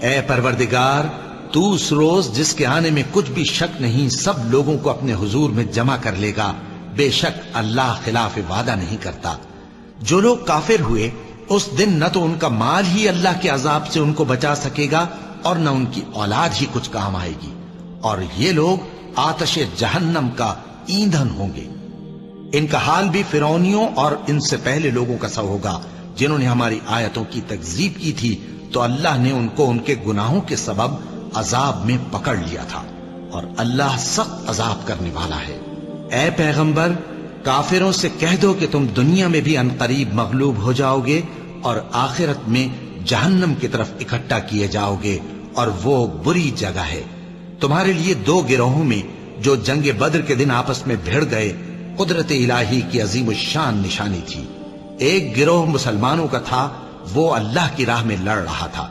اے پروردگار، تو اس روز جس کے آنے میں کچھ بھی شک نہیں سب لوگوں کو اپنے حضور میں جمع کر لے گا، بے شک اللہ خلاف وعدہ نہیں کرتا۔ جو لوگ کافر ہوئے اس دن نہ تو ان کا مال ہی اللہ کے عذاب سے ان کو بچا سکے گا اور نہ ان کی اولاد ہی کچھ کام آئے گی، اور یہ لوگ آتش جہنم کا ایندھن ہوں گے۔ ان کا حال بھی فرعونیوں اور ان سے پہلے لوگوں کا سا ہوگا جنہوں نے ہماری آیتوں کی تکذیب کی تھی، تو اللہ نے ان کو ان کے گناہوں کے سبب عذاب میں پکڑ لیا تھا، اور اللہ سخت عذاب کرنے والا ہے۔ اے پیغمبر، کافروں سے کہہ دو کہ تم دنیا میں بھی عنقریب مغلوب ہو جاؤ گے اور آخرت میں جہنم کی طرف اکٹھا کیے جاؤ گے، اور وہ بری جگہ ہے۔ تمہارے لیے دو گروہوں میں جو جنگ بدر کے دن آپس میں بھڑ گئے قدرت الہی کی عظیم الشان نشانی تھی۔ ایک گروہ مسلمانوں کا تھا، وہ اللہ کی راہ میں لڑ رہا تھا،